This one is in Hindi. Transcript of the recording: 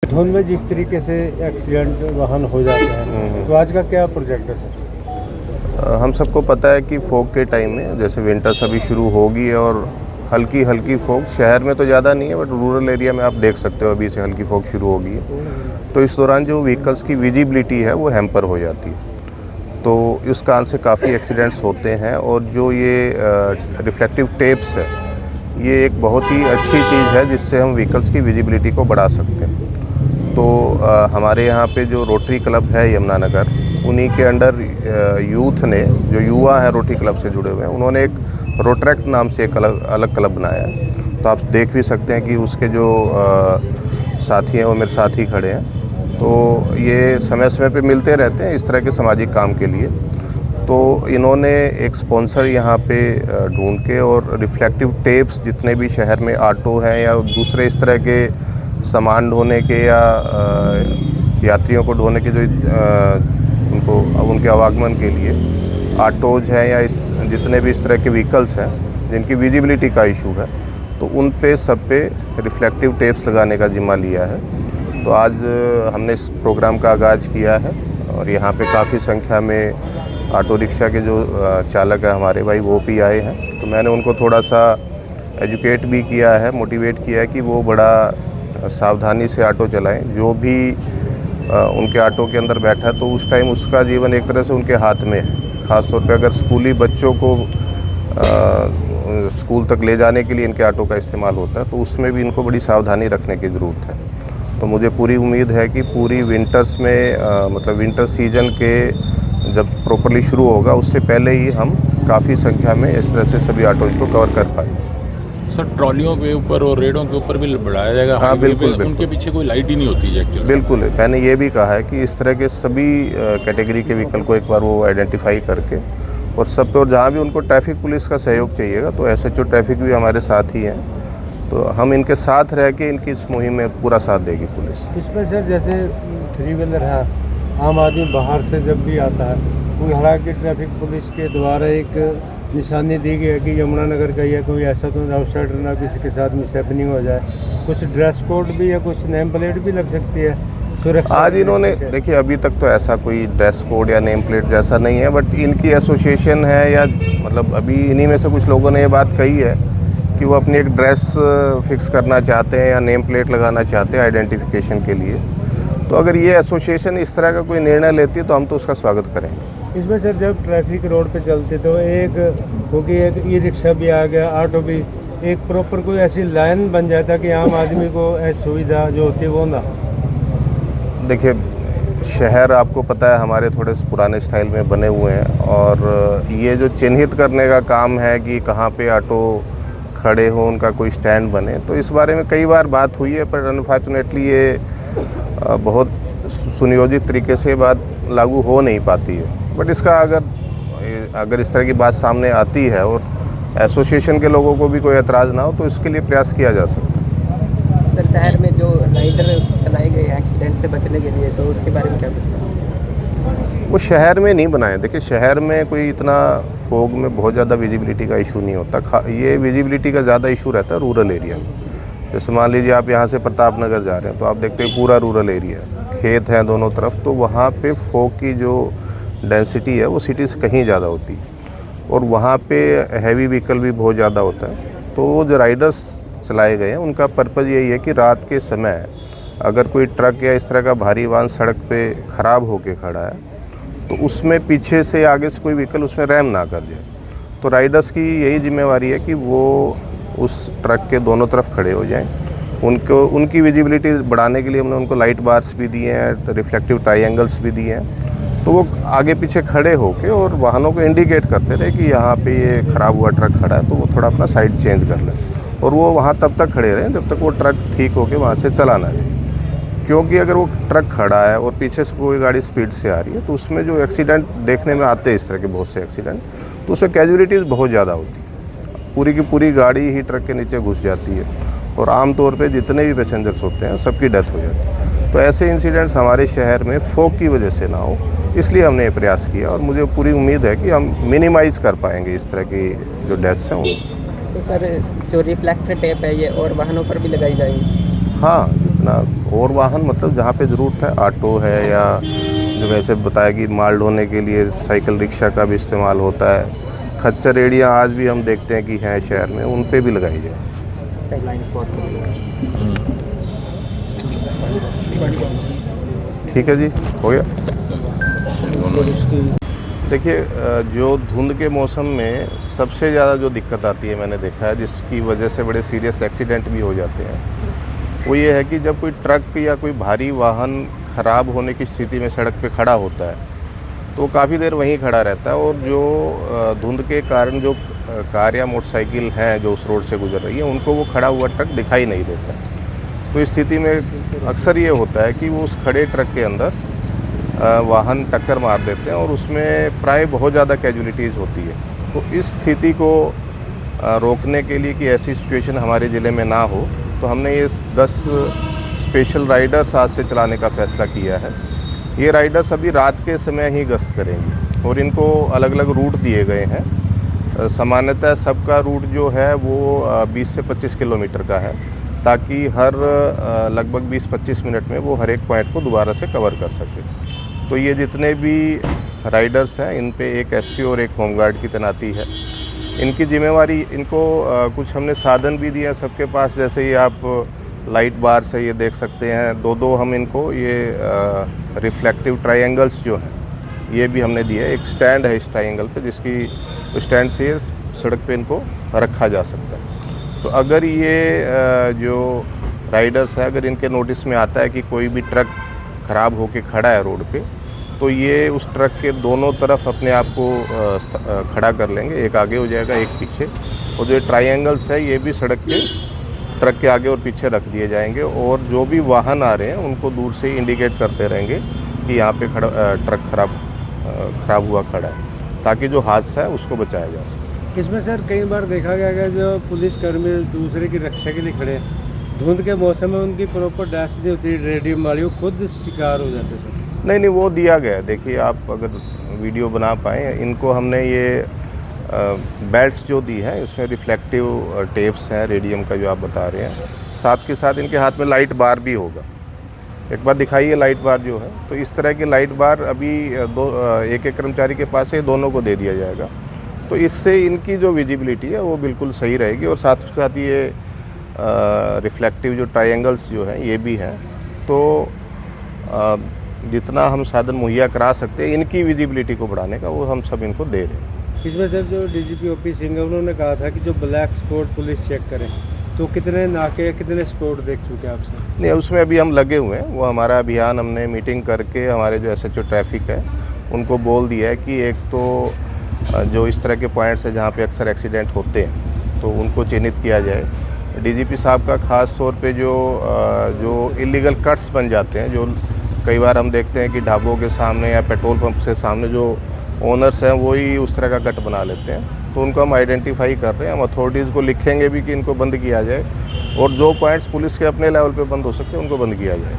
धुंध में जिस तरीके से एक्सीडेंट वाहन हो जाते हैं, तो आज का क्या प्रोजेक्ट है सर? हम सबको पता है कि फॉग के टाइम में जैसे विंटर्स अभी शुरू होगी और हल्की हल्की फॉग, शहर में तो ज़्यादा नहीं है बट रूरल एरिया में आप देख सकते हो अभी से हल्की फॉग शुरू होगी है। तो इस दौरान जो व्हीकल्स की विजिबिलिटी है वो हैम्पर हो जाती है, तो इस कारण से काफ़ी एक्सीडेंट्स होते हैं। और जो ये रिफ्लेक्टिव टेप्स है, ये एक बहुत ही अच्छी चीज़ है जिससे हम व्हीकल्स की विजिबिलिटी को बढ़ा सकते हैं। तो हमारे यहाँ पे जो रोटरी क्लब है यमुनानगर, उन्हीं के अंडर यूथ ने, जो युवा हैं रोटरी क्लब से जुड़े हुए हैं, उन्होंने एक रोट्रैक्ट नाम से एक अलग क्लब बनाया है। तो आप देख भी सकते हैं कि उसके जो साथी हैं वो मेरे साथ ही खड़े हैं। तो ये समय समय पे मिलते रहते हैं इस तरह के सामाजिक काम के लिए। तो इन्होंने एक स्पॉन्सर यहाँ पे ढूंढ के और रिफ्लेक्टिव टेप्स जितने भी शहर में ऑटो हैं या दूसरे इस तरह के सामान ढोने के या यात्रियों को ढोने के जो उनको उनके आवागमन के लिए ऑटोज हैं या इस जितने भी इस तरह के व्हीकल्स हैं जिनकी विजिबिलिटी का इशू है, तो उन पे सब पे रिफ्लेक्टिव टेप्स लगाने का जिम्मा लिया है। तो आज हमने इस प्रोग्राम का आगाज़ किया है और यहाँ पे काफ़ी संख्या में ऑटो रिक्शा के जो चालक हैं हमारे भाई, वो भी आए हैं। तो मैंने उनको थोड़ा सा एजुकेट भी किया है, मोटिवेट किया है कि वो बड़ा सावधानी से ऑटो चलाएं। जो भी उनके ऑटो के अंदर बैठा है तो उस टाइम उसका जीवन एक तरह से उनके हाथ में है। ख़ास तौर पे अगर स्कूली बच्चों को स्कूल तक ले जाने के लिए इनके ऑटो का इस्तेमाल होता है, तो उसमें भी इनको बड़ी सावधानी रखने की ज़रूरत है। तो मुझे पूरी उम्मीद है कि पूरी विंटर्स में मतलब विंटर सीजन के जब प्रॉपरली शुरू होगा उससे पहले ही हम काफ़ी संख्या में इस तरह से सभी ऑटोज़ को कवर कर पाएँ। सर, ट्रॉलियों के ऊपर और रेडों के ऊपर भी बढ़ाया जाएगा? हाँ बिल्कुल, उनके पीछे कोई लाइट ही नहीं होती है एक्चुअली। बिल्कुल, मैंने ये भी कहा है कि इस तरह के सभी कैटेगरी के व्हीकल को एक बार वो आइडेंटिफाई करके और सब पे, और जहाँ भी उनको ट्रैफिक पुलिस का सहयोग चाहिएगा तो एसएचओ ट्रैफिक भी हमारे साथ ही हैं। तो हम इनके साथ रह के इनकी इस मुहिम में पूरा साथ देगी पुलिस। इसमें सर जैसे 3 व्हीलर है, आम आदमी बाहर से जब भी आता है, कोई हालांकि ट्रैफिक पुलिस के द्वारा एक निशानी दी गई है कि यमुनानगर का या कोई ऐसा तो आउटसाइडर ना किसी के साथ मिसहैपनिंग हो जाए, कुछ ड्रेस कोड भी या कुछ नेम प्लेट भी लग सकती है सुरक्षा? आज इन्होंने देखिए, अभी तक तो ऐसा कोई ड्रेस कोड या नेम प्लेट जैसा नहीं है, बट इनकी एसोसिएशन है या मतलब अभी इन्हीं में से कुछ लोगों ने ये बात कही है कि वो अपनी एक ड्रेस फिक्स करना चाहते हैं या नेम प्लेट लगाना चाहते हैं आइडेंटिफिकेशन के लिए। तो अगर ये एसोसिएशन इस तरह का कोई निर्णय लेती है तो हम तो उसका स्वागत करेंगे। इसमें सर जब ट्रैफिक रोड पे चलते तो एक, क्योंकि एक ई रिक्शा भी आ गया, ऑटो भी, एक प्रॉपर कोई ऐसी लाइन बन जाता कि आम आदमी को ऐसी सुविधा जो होती है वो ना। देखिए, शहर आपको पता है हमारे थोड़े पुराने स्टाइल में बने हुए हैं और ये जो चिन्हित करने का काम है कि कहाँ पे ऑटो खड़े हो, उनका कोई स्टैंड बने, तो इस बारे में कई बार बात हुई है, पर अनफॉर्चुनेटली ये बहुत सुनियोजित तरीके से बात लागू हो नहीं पाती है। बट इसका अगर इस तरह की बात सामने आती है और एसोसिएशन के लोगों को भी कोई एतराज़ ना हो तो इसके लिए प्रयास किया जा सकता है। सर, शहर में जो राइडर चलाए गए एक्सीडेंट से बचने के लिए, तो उसके बारे में क्या कुछ? वो शहर में नहीं बनाए। देखिए, शहर में कोई इतना फॉग में बहुत ज़्यादा विजिबिलिटी का इशू नहीं होता। ये विजिबिलिटी का ज़्यादा इशू रहता है रूरल एरिया में। जैसे मान लीजिए आप यहाँ से प्रताप नगर जा रहे हैं तो आप देखते हैं पूरा रूरल एरिया, खेत हैं दोनों तरफ, तो वहाँ पे फॉग की जो डेंसिटी है वो सिटी से कहीं ज़्यादा होती है और वहाँ पे हैवी व्हीकल भी बहुत ज़्यादा होता है। तो जो राइडर्स चलाए गए हैं उनका पर्पज़ यही है कि रात के समय अगर कोई ट्रक या इस तरह का भारी वाहन सड़क पे ख़राब होके खड़ा है तो उसमें पीछे से आगे से कोई व्हीकल उसमें रैम ना कर जाए। तो राइडर्स की यही जिम्मेवारी है कि वो उस ट्रक के दोनों तरफ खड़े हो जाएं। उनकी विजिबिलिटी बढ़ाने के लिए हमने उनको लाइट बार्स भी दिए हैं, रिफ्लेक्टिव ट्रायंगल्स भी दिए हैं, तो वो आगे पीछे खड़े होके और वाहनों को इंडिकेट करते रहे कि यहाँ पे ये ख़राब हुआ ट्रक खड़ा है, तो वो थोड़ा अपना साइड चेंज कर लें और वो वहाँ तब तक खड़े रहें जब तक वो ट्रक ठीक होके वहाँ से चला ना जाए। क्योंकि अगर वो ट्रक खड़ा है और पीछे से कोई गाड़ी स्पीड से आ रही है तो उसमें जो एक्सीडेंट देखने में आते हैं, इस तरह के बहुत से एक्सीडेंट, तो उसमें कैजुअलिटीज़ बहुत ज़्यादा होती है। पूरी की पूरी गाड़ी ही ट्रक के नीचे घुस जाती है और आमतौर पे जितने भी पैसेंजर्स होते हैं सबकी डेथ हो जाती है। तो ऐसे इंसिडेंट्स हमारे शहर में फॉग की वजह से ना हो, इसलिए हमने ये प्रयास किया और मुझे पूरी उम्मीद है कि हम मिनिमाइज़ कर पाएंगे इस तरह की जो डेथ्स हैं। तो सर, जो रिफ्लेक्टर टेप है ये और वाहनों पर भी लगाई जाएगी? हाँ, ना और वाहन मतलब जहाँ पे ज़रूरत है, ऑटो है या जो वैसे बताया कि माल ढोने के लिए साइकिल रिक्शा का भी इस्तेमाल होता है। खच्चर रेडियाँ आज भी हम देखते हैं कि हैं शहर में, उन पे भी लगाई जाए। ब्लाइंड स्पॉट ठीक है जी, हो गया। देखिए जो धुंध के मौसम में सबसे ज़्यादा जो दिक्कत आती है मैंने देखा है, जिसकी वजह से बड़े सीरियस एक्सीडेंट भी हो जाते हैं, वो ये है कि जब कोई ट्रक या कोई भारी वाहन ख़राब होने की स्थिति में सड़क पे खड़ा होता है तो वो काफ़ी देर वहीं खड़ा रहता है, और जो धुंध के कारण जो कार या मोटरसाइकिल हैं जो उस रोड से गुजर रही है उनको वो खड़ा हुआ ट्रक दिखाई नहीं देता। तो इस स्थिति में अक्सर ये होता है कि वो उस खड़े ट्रक के अंदर वाहन टक्कर मार देते हैं और उसमें प्राय बहुत ज़्यादा कैजुअलिटीज़ होती है। तो इस स्थिति को रोकने के लिए कि ऐसी सिचुएशन हमारे ज़िले में ना हो, तो हमने ये 10 स्पेशल राइडर्स आज से चलाने का फ़ैसला किया है। ये राइडर्स अभी रात के समय ही गश्त करेंगे और इनको अलग अलग रूट दिए गए हैं। सामान्यतः सबका रूट जो है वो 20 से 25 किलोमीटर का है, ताकि हर लगभग 20-25 मिनट में वो हर एक पॉइंट को दोबारा से कवर कर सके। तो ये जितने भी राइडर्स हैं इन पे एक एसपी और एक होमगार्ड की तैनाती है। इनकी जिम्मेवारी, इनको कुछ हमने साधन भी दिए हैं सबके पास, जैसे ही आप लाइट बार से ये देख सकते हैं, दो हम इनको ये रिफ्लेक्टिव ट्रायंगल्स जो हैं ये भी हमने दिए। एक स्टैंड है इस ट्रायंगल पे, जिसकी स्टैंड से सड़क पे इनको रखा जा सकता है। तो अगर ये जो राइडर्स है, अगर इनके नोटिस में आता है कि कोई भी ट्रक ख़राब होके खड़ा है रोड पे, तो ये उस ट्रक के दोनों तरफ अपने आप को खड़ा कर लेंगे, एक आगे हो जाएगा एक पीछे, और जो ट्रायंगल्स है ये भी सड़क के ट्रक के आगे और पीछे रख दिए जाएंगे, और जो भी वाहन आ रहे हैं उनको दूर से इंडिकेट करते रहेंगे कि यहाँ पे ट्रक खराब हुआ खड़ा है, ताकि जो हादसा है उसको बचाया जा सके। इसमें सर कई बार देखा गया है जो पुलिसकर्मी दूसरे की रक्षा के लिए खड़े हैं, धुंध के मौसम में उनकी प्रॉपर डैश जो होती है रेडियम वाली, वो खुद शिकार हो जाते सर। नहीं, वो दिया गया है। देखिए आप अगर वीडियो बना पाएँ, इनको हमने ये बेल्ट्स जो दी है, इसमें रिफ्लेक्टिव टेप्स हैं रेडियम का जो आप बता रहे हैं, साथ के साथ इनके हाथ में लाइट बार भी होगा। एक बार दिखाइए लाइट बार जो है, तो इस तरह की लाइट बार अभी एक कर्मचारी के पास है, दोनों को दे दिया जाएगा। तो इससे इनकी जो विजिबिलिटी है वो बिल्कुल सही रहेगी, और साथ के साथ ये रिफ्लेक्टिव जो ट्रायंगल्स जो हैं ये भी हैं। तो जितना हम साधन मुहैया करा सकते हैं इनकी विजिबिलिटी को बढ़ाने का, वो हम सब इनको दे रहे हैं। इसमें सर जो डीजीपी ओपी सिंह उन्होंने कहा था कि जो ब्लैक स्पॉट पुलिस चेक करें, तो कितने नाके कितने स्पॉट देख चुके हैं आप सर? नहीं, उसमें अभी हम लगे हुए हैं। वो हमारा अभियान हमने मीटिंग करके हमारे जो एसएचओ ट्रैफिक है उनको बोल दिया है कि एक तो जो इस तरह के पॉइंट्स हैं जहाँ पे अक्सर एक्सीडेंट होते हैं तो उनको चिन्हित किया जाए। डीजीपी साहब का ख़ास तौर पे जो इलीगल कट्स बन जाते हैं, जो कई बार हम देखते हैं कि ढाबों के सामने या पेट्रोल पंप से सामने जो ओनर्स हैं वही उस तरह का कट बना लेते हैं, तो उनको हम आइडेंटिफाई कर रहे हैं। हम अथॉरिटीज़ को लिखेंगे भी कि इनको बंद किया जाए, और जो पॉइंट्स पुलिस के अपने लेवल पे बंद हो सकते हैं उनको बंद किया जाए।